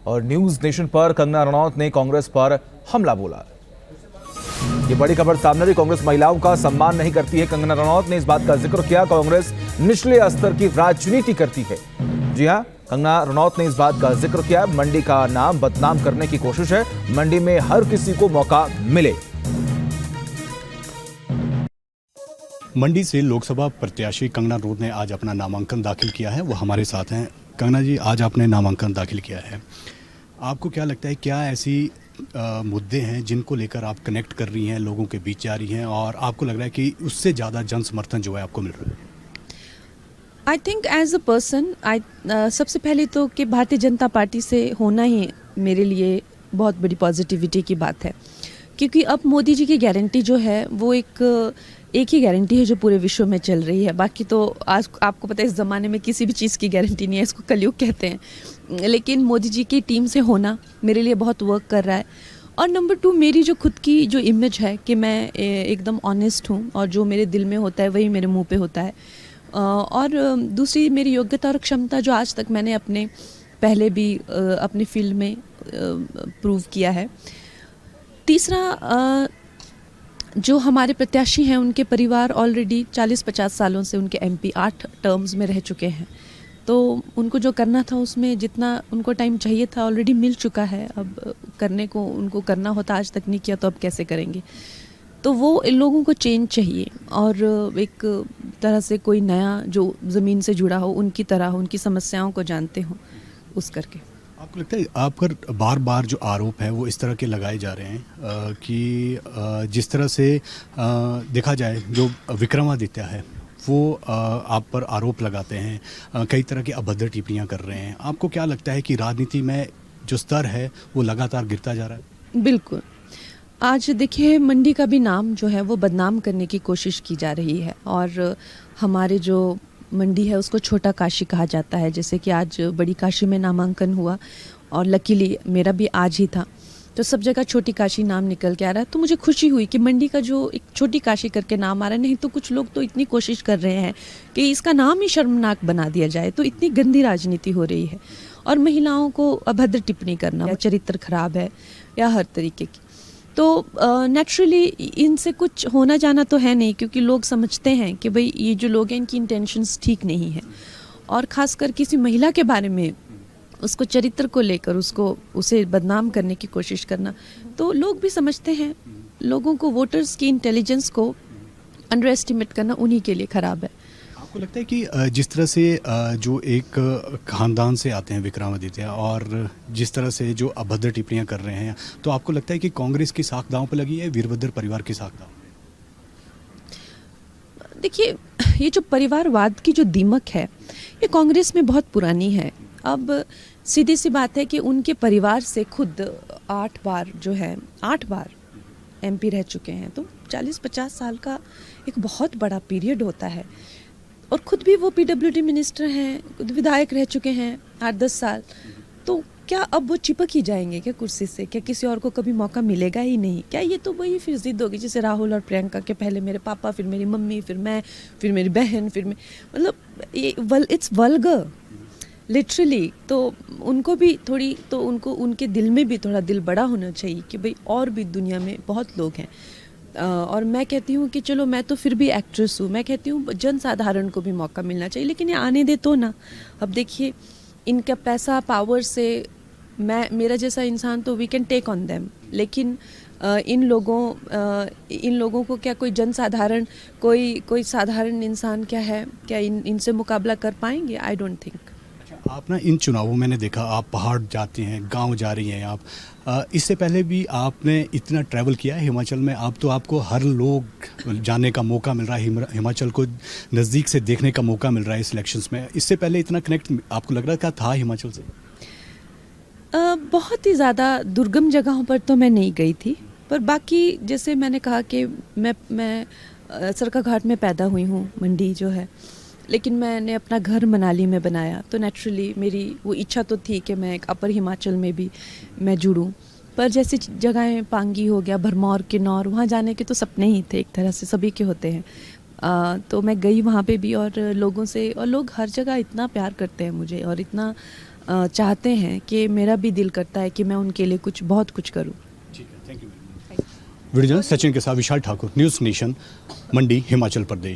और news nation पर कंगना रनौत ने कांग्रेस पर हमला बोला। ये बड़ी खबर सामने आई। कांग्रेस महिलाओं का सम्मान नहीं करती है। कंगना रनौत ने इस बात का जिक्र किया, कांग्रेस निचले स्तर की राजनीति करती है। जी हां, कंगना रनौत ने इस बात का जिक्र किया, मंडी का नाम बदनाम करने की कोशिश है। मंडी में हर किसी को मौका मिले। मंडी से लोकसभा प्रत्याशी कंगना रनौत ने आज अपना नामांकन दाखिल किया है। वो हमारे साथ हैं। कंगना जी, आज आपने नामांकन दाखिल किया है, आपको क्या लगता है, क्या ऐसी मुद्दे हैं जिनको लेकर आप कनेक्ट कर रही हैं, लोगों के बीच जा रही हैं और आपको लग रहा है कि उससे ज़्यादा जन समर्थन जो है आपको मिल रहा है? I think as a person सबसे पहले तो कि भारतीय जनता पार्टी से होना ही मेरे लिए बहुत बड़ी पॉजिटिविटी की बात है, क्योंकि अब मोदी जी की गारंटी जो है वो एक ही गारंटी है जो पूरे विश्व में चल रही है। बाकी तो आज आपको पता है इस ज़माने में किसी भी चीज़ की गारंटी नहीं है, इसको कलयुग कहते हैं। लेकिन मोदी जी की टीम से होना मेरे लिए बहुत वर्क कर रहा है। और नंबर 2, मेरी जो खुद की जो इमेज है कि मैं एकदम ऑनेस्ट हूँ और जो मेरे दिल में होता है वही मेरे मुंह पे होता है। और दूसरी मेरी योग्यता और क्षमता जो आज तक मैंने अपने पहले भी अपनी फील्ड में प्रूव किया है। तीसरा, जो हमारे प्रत्याशी हैं उनके परिवार ऑलरेडी 40-50 सालों से उनके एमपी 8 टर्म्स में रह चुके हैं, तो उनको जो करना था उसमें जितना उनको टाइम चाहिए था ऑलरेडी मिल चुका है। अब करने को उनको करना होता, आज तक नहीं किया तो अब कैसे करेंगे? तो वो इन लोगों को चेंज चाहिए और एक तरह से कोई नया जो ज़मीन से जुड़ा हो, उनकी तरह उनकी समस्याओं को जानते हो उस करके। आपको लगता है आप पर बार बार जो आरोप है वो इस तरह के लगाए जा रहे हैं कि जिस तरह से देखा जाए जो विक्रमादित्य है वो आप पर आरोप लगाते हैं, कई तरह की अभद्र टिप्पणियां कर रहे हैं, आपको क्या लगता है कि राजनीति में जो स्तर है वो लगातार गिरता जा रहा है? बिल्कुल। आज देखिए, मंडी का भी नाम जो है वो बदनाम करने की कोशिश की जा रही है और हमारे जो मंडी है उसको छोटा काशी कहा जाता है। जैसे कि आज बड़ी काशी में नामांकन हुआ और लकीली मेरा भी आज ही था, तो सब जगह छोटी काशी नाम निकल के आ रहा है। तो मुझे खुशी हुई कि मंडी का जो एक छोटी काशी करके नाम आ रहा है। नहीं तो कुछ लोग तो इतनी कोशिश कर रहे हैं कि इसका नाम ही शर्मनाक बना दिया जाए। तो इतनी गंदी राजनीति हो रही है और महिलाओं को अभद्र टिप्पणी करना, या चरित्र खराब है या हर तरीके की, तो नेचुरली इनसे कुछ होना जाना तो है नहीं, क्योंकि लोग समझते हैं कि भाई ये जो लोग हैं इनकी इंटेंशंस ठीक नहीं है। और ख़ासकर किसी महिला के बारे में उसको चरित्र को लेकर उसे बदनाम करने की कोशिश करना, तो लोग भी समझते हैं। लोगों को वोटर्स की इंटेलिजेंस को अंडर एस्टिमेट करना उन्हीं के लिए ख़राब है। आपको लगता है कि जिस तरह से जो एक खानदान से आते हैं विक्रमादित्य और जिस तरह से जो अभद्र टिप्पणियां कर रहे हैं, तो आपको लगता है कि कांग्रेस की साख दांव पर लगी है, वीरभद्र परिवार की साख दांव? देखिए, ये जो परिवारवाद की जो दीमक है ये कांग्रेस में बहुत पुरानी है। अब सीधी सी बात है कि उनके परिवार से खुद 8 बार एमपी रह चुके हैं, तो 40-50 साल का एक बहुत बड़ा पीरियड होता है। और खुद भी वो पीडब्ल्यूडी मिनिस्टर हैं, खुद विधायक रह चुके हैं 8-10 साल। तो क्या अब वो चिपक ही जाएंगे क्या कुर्सी से? क्या किसी और को कभी मौका मिलेगा ही नहीं क्या? ये तो वही फिर जिद होगी जैसे राहुल और प्रियंका के, पहले मेरे पापा, फिर मेरी मम्मी, फिर मैं, फिर मेरी बहन, फिर मैं, मतलब ये इट्स वल्गर लिटरली। तो उनको भी थोड़ी, तो उनको उनके दिल में भी थोड़ा दिल बड़ा होना चाहिए कि भाई और भी दुनिया में बहुत लोग हैं। और मैं कहती हूँ कि चलो मैं तो फिर भी एक्ट्रेस हूँ, मैं कहती हूँ जन साधारण को भी मौका मिलना चाहिए, लेकिन ये आने दे तो ना। अब देखिए, इनका पैसा पावर से मेरा जैसा इंसान तो we can take on them, लेकिन इन लोगों को क्या कोई जन साधारण, कोई साधारण इंसान क्या है, क्या इनसे मुकाबला कर पाएंगे? I don't think. आप ना इन चुनावों मैंने देखा आप पहाड़ जाते हैं, गांव जा रही हैं आप, इससे पहले भी आपने इतना ट्रैवल किया है हिमाचल में, आप तो आपको हर लोग जाने का मौका मिल रहा है, हिमाचल को नज़दीक से देखने का मौका मिल रहा है इस इलेक्शंस में। इससे पहले इतना कनेक्ट आपको लग रहा था हिमाचल से? बहुत ही ज़्यादा दुर्गम जगहों पर तो मैं नहीं गई थी, पर बाकी जैसे मैंने कहा कि मैं सरकाघाट में पैदा हुई हूँ, मंडी जो है, लेकिन मैंने अपना घर मनाली में बनाया, तो नेचुरली मेरी वो इच्छा तो थी कि मैं एक अपर हिमाचल में भी मैं जुड़ूं। पर जैसी जगहें पांगी हो गया, भरमौर, किन्नौर, वहाँ जाने के तो सपने ही थे, एक तरह से सभी के होते हैं। तो मैं गई वहाँ पे भी और लोगों से, और लोग हर जगह इतना प्यार करते हैं मुझे और इतना चाहते हैं कि मेरा भी दिल करता है कि मैं उनके लिए बहुत कुछ करूं। ठीक है, thank you. Video journalist Sachin के साथ विशाल ठाकुर, न्यूज़ नेशन, मंडी, हिमाचल प्रदेश।